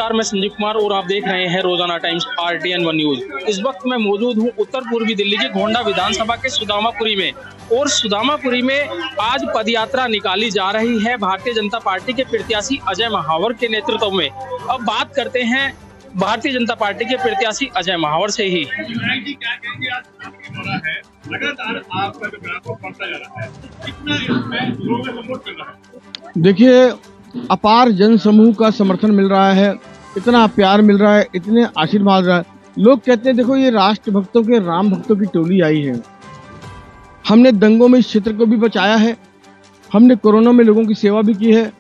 नमस्कार, मैं संजीव कुमार और आप देख रहे हैं रोजाना टाइम्स RTN 1 न्यूज। इस वक्त मैं मौजूद हूं उत्तर पूर्वी दिल्ली के गोंडा विधानसभा के सुदामापुरी में, और सुदामापुरी में आज पदयात्रा निकाली जा रही है भारतीय जनता पार्टी के प्रत्याशी अजय महावर के नेतृत्व में। अब बात करते हैं भारतीय जनता पार्टी के प्रत्याशी अजय महावर से ही। देखिए, अपार जन समूह का समर्थन मिल रहा है, इतना प्यार मिल रहा है, इतने आशीर्वाद मिल रहा है। लोग कहते हैं देखो ये राष्ट्र भक्तों के राम भक्तों की टोली आई है। हमने दंगों में इस क्षेत्र को भी बचाया है, हमने कोरोना में लोगों की सेवा भी की है,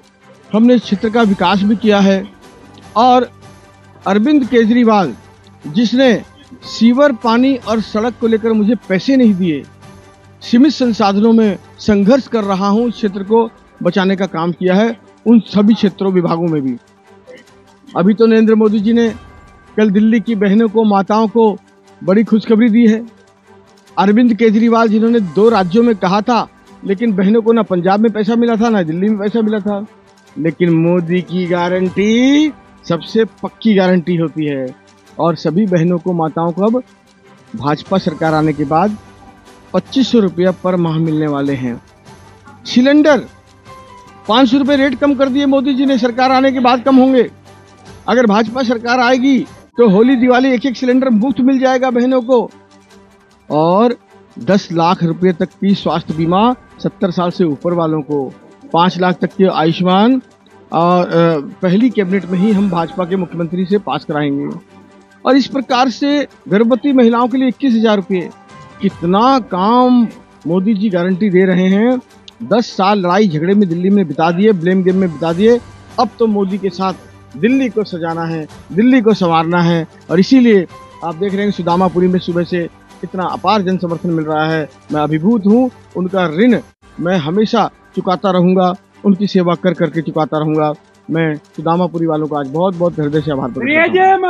हमने इस क्षेत्र का विकास भी किया है। और अरविंद केजरीवाल जिसने सीवर, पानी और सड़क को लेकर मुझे पैसे नहीं दिए, सीमित संसाधनों में संघर्ष कर रहा हूं, इस क्षेत्र को बचाने का काम किया है, उन सभी क्षेत्रों विभागों में भी। अभी तो नरेंद्र मोदी जी ने कल दिल्ली की बहनों को, माताओं को बड़ी खुशखबरी दी है। अरविंद केजरीवाल जिन्होंने 2 राज्यों में कहा था, लेकिन बहनों को ना पंजाब में पैसा मिला था ना दिल्ली में पैसा मिला था, लेकिन मोदी की गारंटी सबसे पक्की गारंटी होती है। और सभी बहनों को, माताओं को अब भाजपा सरकार आने के बाद 2500 रुपया पर माह मिलने वाले हैं। सिलेंडर 500 रुपये रेट कम कर दिए मोदी जी ने, सरकार आने के बाद कम होंगे। अगर भाजपा सरकार आएगी तो होली दिवाली एक सिलेंडर मुफ्त मिल जाएगा बहनों को। और 10 लाख रुपए तक की स्वास्थ्य बीमा 70 साल से ऊपर वालों को, 5 लाख तक के आयुष्मान और पहली कैबिनेट में ही हम भाजपा के मुख्यमंत्री से पास कराएंगे। और इस प्रकार से गर्भवती महिलाओं के लिए 21,000 रुपये। कितना काम मोदी जी गारंटी दे रहे हैं। 10 साल लड़ाई झगड़े में दिल्ली में बिता दिए, ब्लेम गेम में बिता दिए। अब तो मोदी के साथ दिल्ली को सजाना है, दिल्ली को संवारना है। और इसीलिए आप देख रहे हैं सुदामापुरी में सुबह से इतना अपार जन समर्थन मिल रहा है। मैं अभिभूत हूँ, उनका ऋण मैं हमेशा चुकाता रहूंगा, उनकी सेवा कर करके चुकाता रहूंगा। मैं सुदामापुरी वालों का आज बहुत बहुत हृदय से आभार प्रकट करता हूं।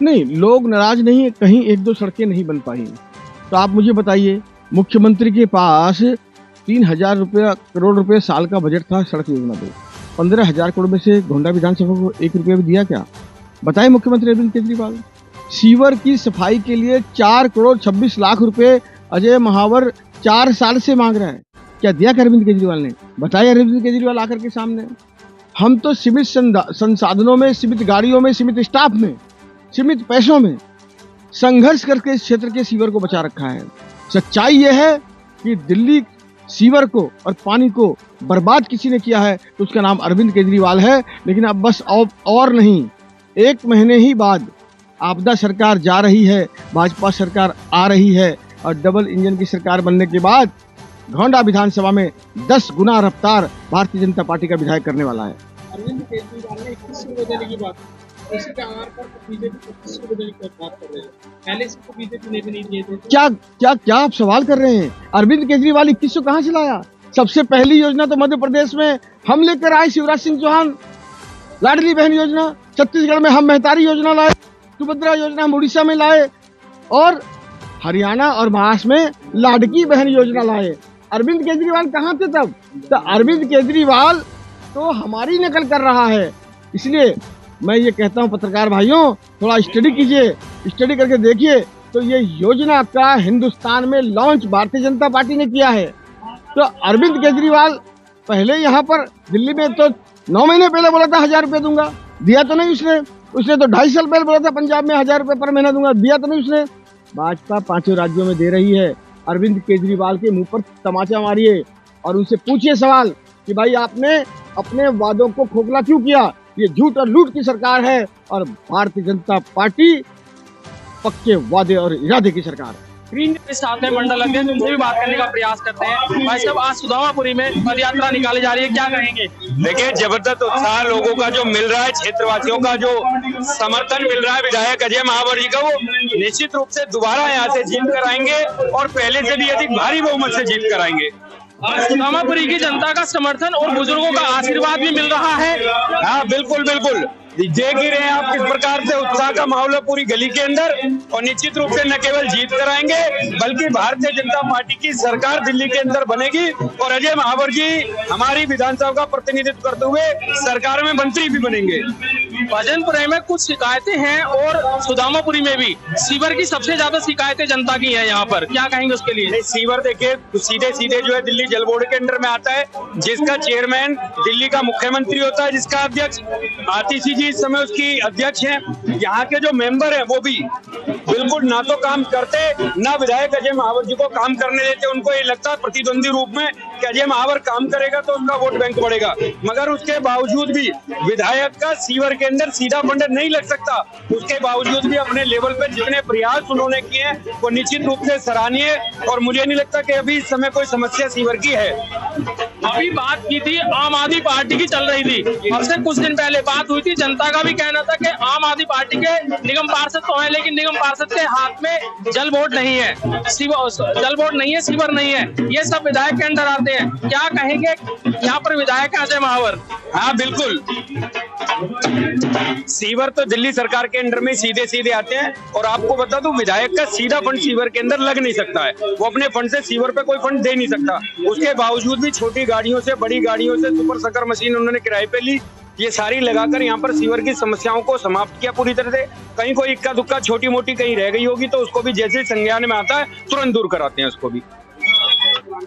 नहीं, लोग नाराज नहीं है, कहीं 1-2 सड़कें नहीं बन पाई। तो आप मुझे बताइए, मुख्यमंत्री के पास 3,000 करोड़ रुपए साल का बजट था सड़क योजना पे, 15,000 करोड़ में से गोंडा विधानसभा को 1 रुपया भी दिया क्या? बताइए मुख्यमंत्री अरविंद केजरीवाल। सीवर की सफाई के लिए 4 करोड़ 26 लाख रुपए अजय महावर 4 साल से मांग रहा है, क्या दिया क्या अरविंद केजरीवाल ने? बताइए अरविंद केजरीवाल आकर के सामने। हम तो सीमित संसाधनों में, सीमित गाड़ियों में, सीमित स्टाफ में, सीमित पैसों में संघर्ष करके इस क्षेत्र के सीवर को बचा रखा है। सच्चाई यह है कि दिल्ली सीवर को और पानी को बर्बाद किसी ने किया है तो उसका नाम अरविंद केजरीवाल है। लेकिन अब बस और नहीं, 1 महीने ही बाद आपदा सरकार जा रही है, भाजपा सरकार आ रही है, और डबल इंजन की सरकार बनने के बाद गोंडा विधानसभा में 10 गुना रफ्तार भारतीय जनता पार्टी का विधायक करने वाला है। अरविंद केजरीवाल ने 21 रुपये देने की बात, इसी के आधार पर बीजेपी 25 रुपये देने की बात कर रहे हैं। पहले से तो बीजेपी ने भी नहीं दिए थे। क्या आप सवाल कर रहे हैं? अरविंद केजरीवाल 2100 कहाँ से लाया? सबसे पहली योजना तो मध्य प्रदेश में हम लेकर आए, शिवराज सिंह चौहान लाडली बहन योजना। छत्तीसगढ़ में हम मेहतारी योजना लाए, सुभद्रा योजना हम उड़ीसा में लाए, और हरियाणा और महाराष्ट्र में लाडकी बहन योजना लाए। अरविंद केजरीवाल कहाँ थे तब? तो अरविंद केजरीवाल तो हमारी नकल कर रहा है। इसलिए मैं ये कहता हूँ पत्रकार भाइयों, थोड़ा स्टडी कीजिए, स्टडी करके देखिए। तो ये योजना का हिंदुस्तान में लॉन्च भारतीय जनता पार्टी ने किया है। तो अरविंद केजरीवाल पहले यहाँ पर दिल्ली में तो 9 महीने पहले बोला था 1,000 रुपये दूंगा, दिया तो नहीं उसने तो 2.5 साल पहले बोला था पंजाब में 1,000 रुपये पर महीना दूंगा, दिया तो नहीं उसने। भाजपा 5 राज्यों में दे रही है। अरविंद केजरीवाल के मुंह पर तमाचा मारिए और उनसे पूछिए सवाल कि भाई आपने अपने वादों को खोखला क्यों किया? ये झूठ और लूट की सरकार है, और भारतीय जनता पार्टी पक्के वादे और इरादे की सरकार है। स्क्रीन के साथ में मंडल अध्यक्ष, उनसे भी बात करने का प्रयास करते हैं। भाई साहब, आज सुदामापुरी में पदयात्रा निकाली जा रही है, क्या कहेंगे? देखिए, जबरदस्त उत्साह लोगों का जो मिल रहा है, क्षेत्रवासियों का जो समर्थन मिल रहा है विधायक अजय महावर जी का, वो निश्चित रूप से दोबारा यहाँ से जीत कर आएंगे और पहले से भी अधिक भारी बहुमत से जीत कर आएंगे। सुदामापुरी की जनता का समर्थन और बुजुर्गों का आशीर्वाद भी मिल रहा है। हाँ, बिल्कुल बिल्कुल। देख ही रहे हैं आप किस प्रकार से उत्साह का माहौल है पूरी गली के अंदर, और निश्चित रूप से न केवल जीत कराएंगे बल्कि भारतीय जनता पार्टी की सरकार दिल्ली के अंदर बनेगी और अजय महावर जी हमारी विधानसभा का प्रतिनिधित्व करते हुए सरकार में मंत्री भी बनेंगे। भजनपुरे में कुछ शिकायतें हैं और सुदामापुरी में भी। सीवर की सबसे ज्यादा शिकायतें जनता की हैं यहाँ पर, क्या कहेंगे उसके लिए? सीवर देखिए सीधे सीधे जो है दिल्ली जल बोर्ड के अंडर में आता है, जिसका चेयरमैन दिल्ली का मुख्यमंत्री होता है, जिसका अध्यक्ष आतिशी जी इस समय उसकी अध्यक्ष हैं। यहाँ के जो मेंबर हैं वो भी बिल्कुल ना तो काम करते ना विधायक अजय महावर जी को काम करने देते। उनको ये लगता है प्रतिद्वंदी रूप में कि अजय महावर काम करेगा तो उसका वोट बैंक बढ़ेगा, मगर उसके बावजूद भी विधायक का सीवर के अंदर सीधा फंड नहीं लग सकता। उसके बावजूद भी अपने लेवल पे जितने प्रयास उन्होंने किए हैं वो निश्चित रूप से सराहनीय, और मुझे नहीं लगता कि अभी इस समय कोई समस्या सीवर की है। अभी बात की थी आम आदमी पार्टी की चल रही थी, अब से कुछ दिन पहले बात हुई थी, जनता का भी कहना था कि आम आदमी पार्टी के निगम पार्षद तो है लेकिन निगम पार्षद के हाथ में जल बोर्ड नहीं है, जल बोर्ड नहीं है, सीवर नहीं है, ये सब विधायक के अंदर आते हैं। क्या कहेंगे यहाँ पर विधायक अजय महावर? हाँ बिल्कुल, सीवर तो दिल्ली सरकार के अंडर में सीधे सीधे आते हैं, और आपको बता दूं विधायक का सीधा फंड सीवर के अंदर लग नहीं सकता है, वो अपने फंड से सीवर पे कोई फंड दे नहीं सकता। उसके बावजूद भी छोटी गाड़ियों से बड़ी गाड़ियों से सुपर सकर मशीन उन्होंने किराए पे ली, ये सारी लगाकर यहाँ पर सीवर की समस्याओं को समाप्त किया पूरी तरह से। कहीं कोई इक्का दुक्का छोटी मोटी कहीं रह गई होगी तो उसको भी जैसे संज्ञान में आता है तुरंत दूर कराते हैं उसको भी।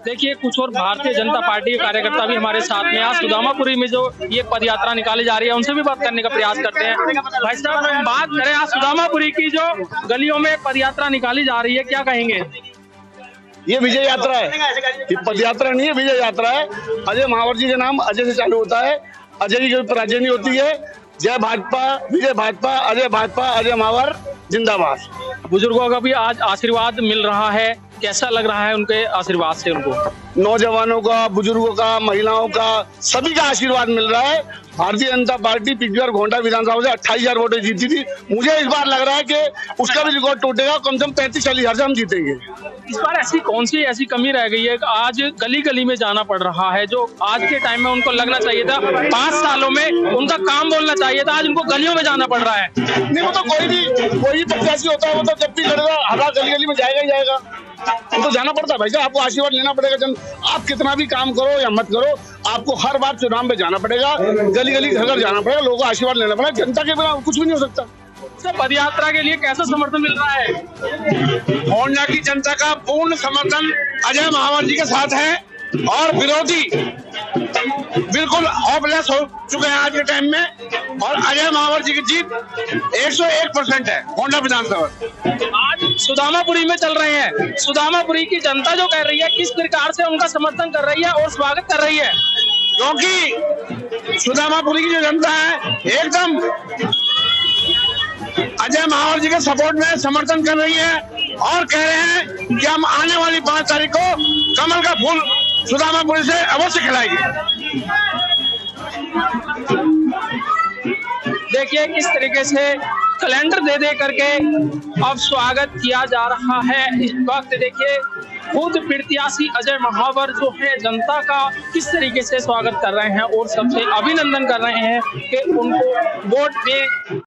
देखिए कुछ और भारतीय जनता पार्टी के कार्यकर्ता भी हमारे साथ में आज सुदामापुरी में जो ये पदयात्रा निकाली जा रही है उनसे भी बात करने का प्रयास करते हैं। भाई साहब हम बात करें आज सुदामापुरी की जो गलियों में पदयात्रा निकाली जा रही है, क्या कहेंगे? ये विजय यात्रा है, ये पदयात्रा नहीं है, विजय यात्रा है। अजय महावर जी के नाम अजय से चालू होता है, अजय की पराजय नहीं होती है। जय भाजपा, विजय भाजपा, अजय महावर जिंदाबाद। बुजुर्गों का भी आज आशीर्वाद मिल रहा है, कैसा लग रहा है उनके आशीर्वाद से? उनको नौजवानों का, बुजुर्गों का, महिलाओं का, सभी का आशीर्वाद मिल रहा है। भारतीय जनता पार्टी पिछली बार गोंडा विधानसभा से 28,000 वोटें जीती थी, मुझे इस बार लग रहा है कि उसका भी रिकॉर्ड टूटेगा, कम से कम 35-40 हजार से हम जीतेंगे। इस बार ऐसी कौन सी ऐसी कमी रह गई है कि आज गली गली में जाना पड़ रहा है, जो आज के टाइम में उनको लगना चाहिए था 5 सालों में उनका काम बोलना चाहिए था, आज उनको गलियों में जाना पड़ रहा है? नहीं, वो तो कोई भी प्रत्याशी होता है, वो तो जब भी लड़ेगा हर गली गली में जाएगा ही जाएगा, वो तो जाना पड़ता है। भाई साहब आपको आशीर्वाद लेना पड़ेगा, आप कितना भी काम करो या मत करो, आपको हर बार चुनाव में जाना पड़ेगा, गली गली घर घर जाना पड़ेगा, लोगों को आशीर्वाद लेना पड़ेगा। जनता के बिना कुछ भी नहीं हो सकता। पदयात्रा के लिए कैसा समर्थन मिल रहा है? गोंडा की जनता का पूर्ण समर्थन अजय महावर जी के साथ है, और विरोधी बिल्कुल होपलेस हो चुके हैं आज के टाइम में, और अजय महावर जी की जीत 101% है गोंडा विधानसभा। आज सुदामापुरी में चल रहे हैं, सुदामापुरी की जनता जो कह रही है किस प्रकार से उनका समर्थन कर रही है और स्वागत कर रही है? क्योंकि सुदामापुरी की जो जनता है एकदम अजय महावर जी के सपोर्ट में समर्थन कर रही है, और कह रहे हैं कि हम आने वाली 5 तारीख को कमल का फूल सुदामापुरी से अवश्य खिलाएंगे। देखिए किस तरीके से कैलेंडर दे करके अब स्वागत किया जा रहा है। इस वक्त देखिए खुद प्रत्याशी अजय महावर जो है जनता का किस तरीके से स्वागत कर रहे हैं और सबसे अभिनंदन कर रहे हैं कि उनको वोट दें।